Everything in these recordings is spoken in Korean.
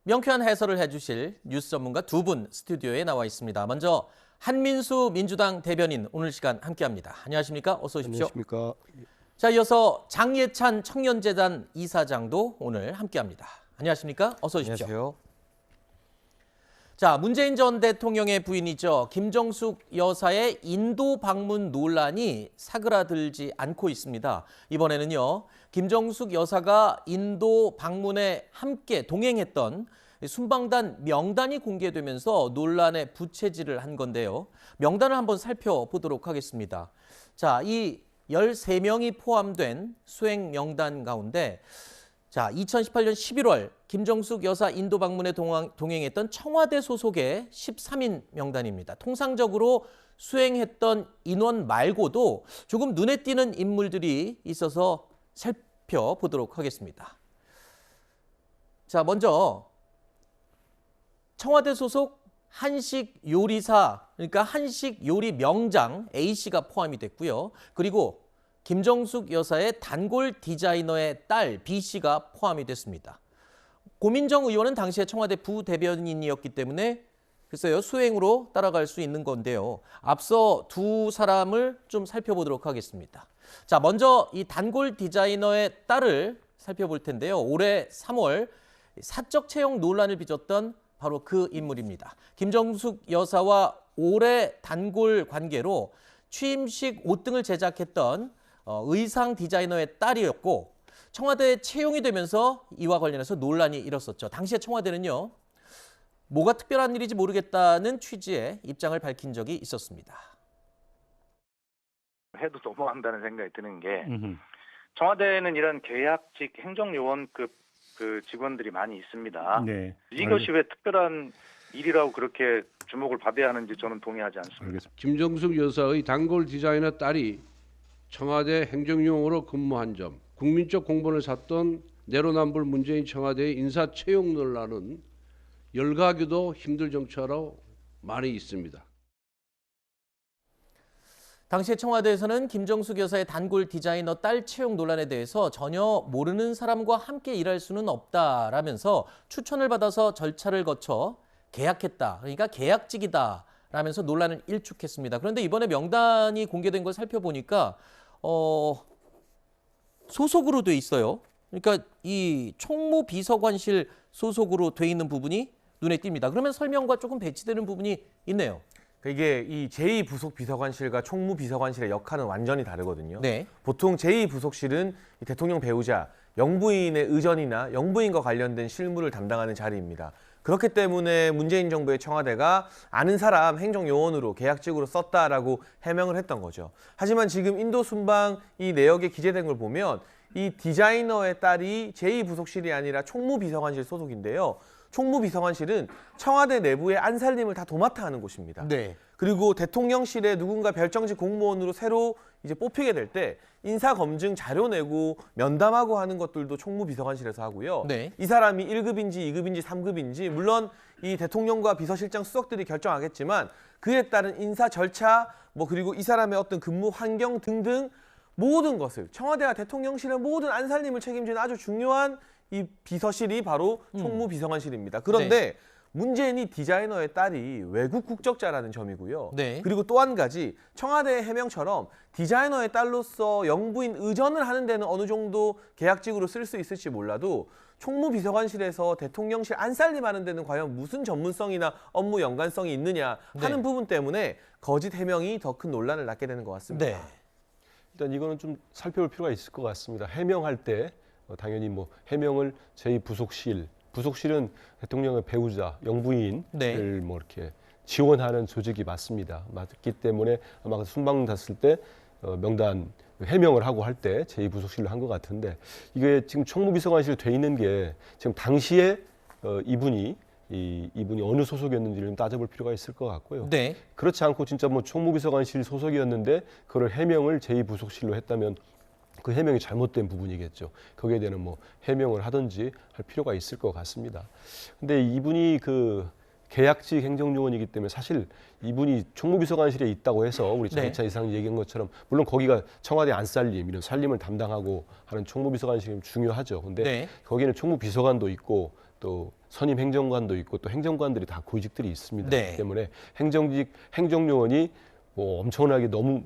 명쾌한 해설을 해주실 뉴스 전문가 두 분 스튜디오에 나와 있습니다. 먼저 한민수 민주당 대변인 오늘 시간 함께합니다. 안녕하십니까? 어서 오십시오. 안녕하십니까? 자, 이어서 장예찬 청년재단 이사장도 오늘 함께합니다. 안녕하십니까? 어서 오십시오. 안녕하세요. 자, 문재인 전 대통령의 부인이죠. 김정숙 여사의 인도 방문 논란이 사그라들지 않고 있습니다. 이번에는요, 김정숙 여사가 인도 방문에 함께 동행했던 순방단 명단이 공개되면서 논란의 부채질을 한 건데요. 명단을 한번 살펴보도록 하겠습니다. 자, 이 13명이 포함된 수행 명단 가운데 2018년 11월 김정숙 여사 인도 방문에 동행했던 청와대 소속의 13인 명단입니다. 통상적으로 수행했던 인원 말고도 조금 눈에 띄는 인물들이 있어서 살펴보도록 하겠습니다. 자, 먼저 청와대 소속 한식 요리사, 그러니까 한식 요리 명장 A씨가 포함이 됐고요. 그리고 김정숙 여사의 단골 디자이너의 딸 B씨가 포함이 됐습니다. 고민정 의원은 당시에 청와대 부대변인이었기 때문에 글쎄요, 수행으로 따라갈 수 있는 건데요. 앞서 두 사람을 좀 살펴보도록 하겠습니다. 자, 먼저 이 단골 디자이너의 딸을 살펴볼 텐데요. 올해 3월 사적 채용 논란을 빚었던 바로 그 인물입니다. 김정숙 여사와 오래 단골 관계로 취임식 옷 등을 제작했던 의상 디자이너의 딸이었고 청와대에 채용이 되면서 이와 관련해서 논란이 일었었죠. 당시에 청와대는요, 뭐가 특별한 일인지 모르겠다는 취지의 입장을 밝힌 적이 있었습니다. 해도 너무한다는 생각이 드는 게 청와대는 이런 계약직 행정요원급 그 직원들이 많이 있습니다. 네. 이것이 왜 특별한 일이라고 그렇게 주목을 받아야 하는지 저는 동의하지 않습니다. 알겠습니다. 김정숙 여사의 단골 디자이너 딸이 청와대 행정용으로 근무한 점, 국민적 공분을 샀던 내로남불 문재인 청와대의 인사 채용 논란은 열가기도 힘들 정처로 많이 있습니다. 당시에 청와대에서는 김정숙 여사의 단골 디자이너 딸 채용 논란에 대해서 전혀 모르는 사람과 함께 일할 수는 없다라면서 추천을 받아서 절차를 거쳐 계약했다. 그러니까 계약직이다 라면서 논란을 일축했습니다. 그런데 이번에 명단이 공개된 걸 살펴보니까 소속으로 돼 있어요. 그러니까 이 총무비서관실 소속으로 돼 있는 부분이 눈에 띕니다. 그러면 설명과 조금 배치되는 부분이 있네요. 이게 이 제2부속비서관실과 총무비서관실의 역할은 완전히 다르거든요. 네. 보통 제2부속실은 대통령 배우자, 영부인의 의전이나 영부인과 관련된 실무를 담당하는 자리입니다. 그렇기 때문에 문재인 정부의 청와대가 아는 사람 행정요원으로 계약직으로 썼다라고 해명을 했던 거죠. 하지만 지금 인도 순방 이 내역에 기재된 걸 보면 이 디자이너의 딸이 제2부속실이 아니라 총무비서관실 소속인데요. 총무비서관실은 청와대 내부의 안살림을 다 도맡아 하는 곳입니다. 네. 그리고 대통령실에 누군가 별정직 공무원으로 새로 이제 뽑히게 될 때 인사검증 자료 내고 면담하고 하는 것들도 총무비서관실에서 하고요. 네. 이 사람이 1급인지 2급인지 3급인지 물론 이 대통령과 비서실장 수석들이 결정하겠지만 그에 따른 인사 절차 그리고 이 사람의 어떤 근무 환경 등등 모든 것을 청와대와 대통령실의 모든 안살림을 책임지는 아주 중요한 이 비서실이 바로 총무비서관실입니다. 그런데 네. 문제는 디자이너의 딸이 외국 국적자라는 점이고요. 네. 그리고 또 한 가지 청와대의 해명처럼 디자이너의 딸로서 영부인 의전을 하는 데는 어느 정도 계약직으로 쓸 수 있을지 몰라도 총무비서관실에서 대통령실 안살림하는 데는 과연 무슨 전문성이나 업무 연관성이 있느냐 하는 네. 부분 때문에 거짓 해명이 더 큰 논란을 낳게 되는 것 같습니다. 네. 일단 이거는 좀 살펴볼 필요가 있을 것 같습니다. 해명할 때 당연히 해명을 부속실은 대통령의 배우자, 영부인을 네. 이렇게 지원하는 조직이 맞기 때문에 아마 순방 갔을 때 명단 해명을 하고 할 때 제2부속실로 한 것 같은데 이게 지금 총무비서관실에 돼 있는 게 지금 당시에 이분이 어느 소속이었는지를 좀 따져볼 필요가 있을 것 같고요. 네. 그렇지 않고 진짜 총무비서관실 소속이었는데 그걸 해명을 제2부속실로 했다면 그 해명이 잘못된 부분이겠죠. 거기에 대한 해명을 하든지 할 필요가 있을 것 같습니다. 근데 이분이 그 계약직 행정요원이기 때문에 사실 이분이 총무비서관실에 있다고 해서 우리 장희찬 이사장이 얘기한 것처럼 물론 거기가 청와대 안살림, 이런 살림을 담당하고 하는 총무비서관실이 중요하죠. 근데 거기는 총무비서관도 있고 또 선임 행정관도 있고 또 행정관들이 다 고위직들이 있습니다. 네. 그렇기 때문에 행정요원이 뭐 엄청나게 너무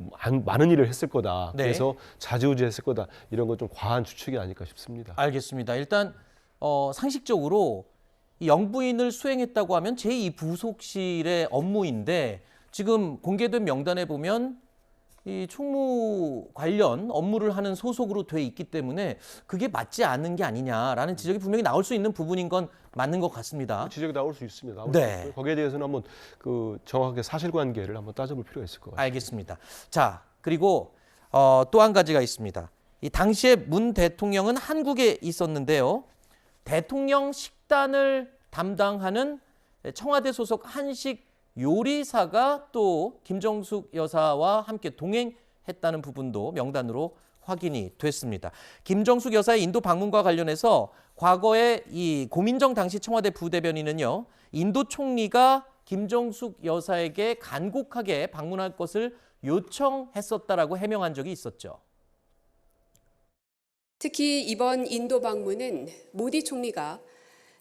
많은 일을 했을 거다. 네. 그래서 좌지우지했을 거다. 이런 건 좀 과한 추측이 아닐까 싶습니다. 알겠습니다. 일단 상식적으로 이 영부인을 수행했다고 하면 제2 부속실의 업무인데 지금 공개된 명단에 보면 이 총무 관련 업무를 하는 소속으로 돼 있기 때문에 그게 맞지 않는 게 아니냐라는 지적이 분명히 나올 수 있는 부분인 건 맞는 것 같습니다. 지적이 나올 수 있습니다. 나올 네. 수 있고요. 거기에 대해서는 한번 정확하게 사실관계를 한번 따져볼 필요가 있을 것 같습니다. 알겠습니다. 자, 그리고 또 한 가지가 있습니다. 이 당시에 문 대통령은 한국에 있었는데요. 대통령 식단을 담당하는 청와대 소속 한식 요리사가 또 김정숙 여사와 함께 동행했다는 부분도 명단으로 확인이 됐습니다. 김정숙 여사의 인도 방문과 관련해서 과거에 이 고민정 당시 청와대 부대변인은요, 인도 총리가 김정숙 여사에게 간곡하게 방문할 것을 요청했었다라고 해명한 적이 있었죠. 특히 이번 인도 방문은 모디 총리가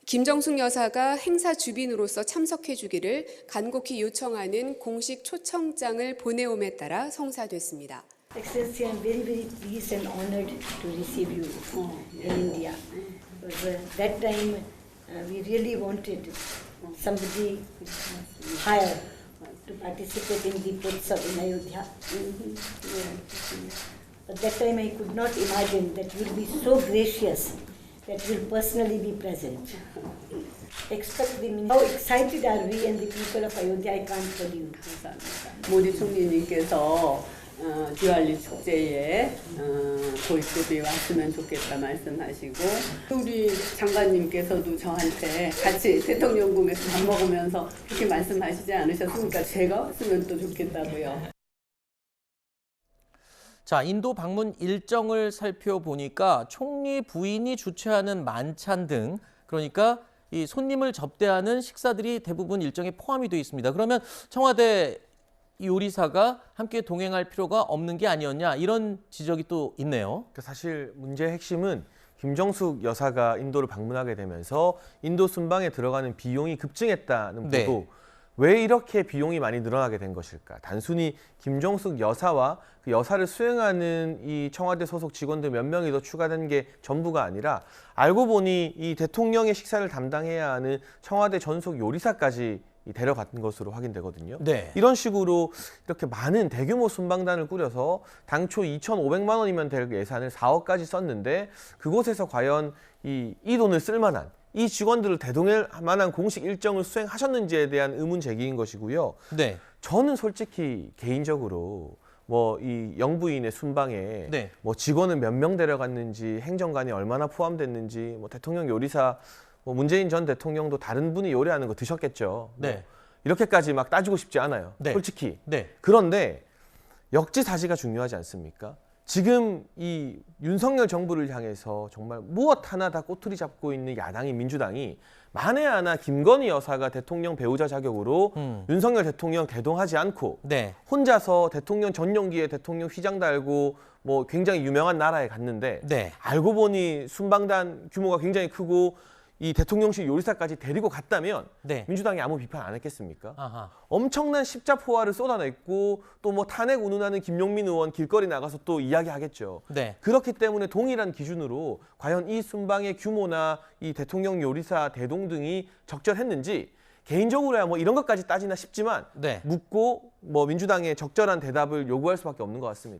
김정숙 여사가 행사 주빈으로서 참석해 주기를 간곡히 요청하는 공식 초청장을 보내옴에 따라 성사됐습니다. Excellency, I am very, very pleased and honored to receive you in India. Because that time we really wanted somebody higher to participate in the Utsav in Ayodhya. But that time I could not imagine that you will be so gracious that you will personally be present. Expect the how excited are we and the people of Ayodhya, I can't tell you. 모디 총리님께서 디왈리 축제에 골급이 왔으면 좋겠다 말씀하시고 우리 장관님께서도 저한테 같이 대통령궁에서 밥 먹으면서 그렇게 말씀하시지 않으셨습니까? 제가 왔으면 또 좋겠다고요. 자, 인도 방문 일정을 살펴보니까 총리 부인이 주최하는 만찬 등 그러니까 이 손님을 접대하는 식사들이 대부분 일정에 포함이 되어 있습니다. 그러면 청와대 요리사가 함께 동행할 필요가 없는 게 아니었냐 이런 지적이 또 있네요. 사실 문제의 핵심은 김정숙 여사가 인도를 방문하게 되면서 인도 순방에 들어가는 비용이 급증했다는 네. 보도. 왜 이렇게 비용이 많이 늘어나게 된 것일까? 단순히 김정숙 여사와 그 여사를 수행하는 이 청와대 소속 직원들 몇 명이 더 추가된 게 전부가 아니라 알고 보니 이 대통령의 식사를 담당해야 하는 청와대 전속 요리사까지 데려간 것으로 확인되거든요. 네. 이런 식으로 이렇게 많은 대규모 순방단을 꾸려서 당초 2,500만 원이면 될 예산을 4억까지 썼는데 그곳에서 과연 이 돈을 쓸 만한 이 직원들을 대동할 만한 공식 일정을 수행하셨는지에 대한 의문 제기인 것이고요. 네. 저는 솔직히 개인적으로 뭐 이 영부인의 순방에 네. 뭐 직원을 몇 명 데려갔는지 행정관이 얼마나 포함됐는지 뭐 대통령 요리사 뭐 문재인 전 대통령도 다른 분이 요리하는 거 드셨겠죠. 네. 뭐 이렇게까지 막 따지고 싶지 않아요. 네. 솔직히. 네. 그런데 역지사지가 중요하지 않습니까? 지금 이 윤석열 정부를 향해서 정말 무엇 하나 다 꼬투리 잡고 있는 야당인 민주당이 만에 하나 김건희 여사가 대통령 배우자 자격으로 윤석열 대통령 대동하지 않고 네. 혼자서 대통령 전용기에 대통령 휘장 달고 뭐 굉장히 유명한 나라에 갔는데 네. 알고 보니 순방단 규모가 굉장히 크고 이 대통령실 요리사까지 데리고 갔다면 네. 민주당이 아무 비판 안 했겠습니까? 아하. 엄청난 십자포화를 쏟아냈고 또 뭐 탄핵 운운하는 김용민 의원 길거리 나가서 또 이야기하겠죠. 네. 그렇기 때문에 동일한 기준으로 과연 이 순방의 규모나 이 대통령 요리사 대동 등이 적절했는지 개인적으로야 뭐 이런 것까지 따지나 싶지만 네. 묻고 뭐 민주당의 적절한 대답을 요구할 수밖에 없는 것 같습니다.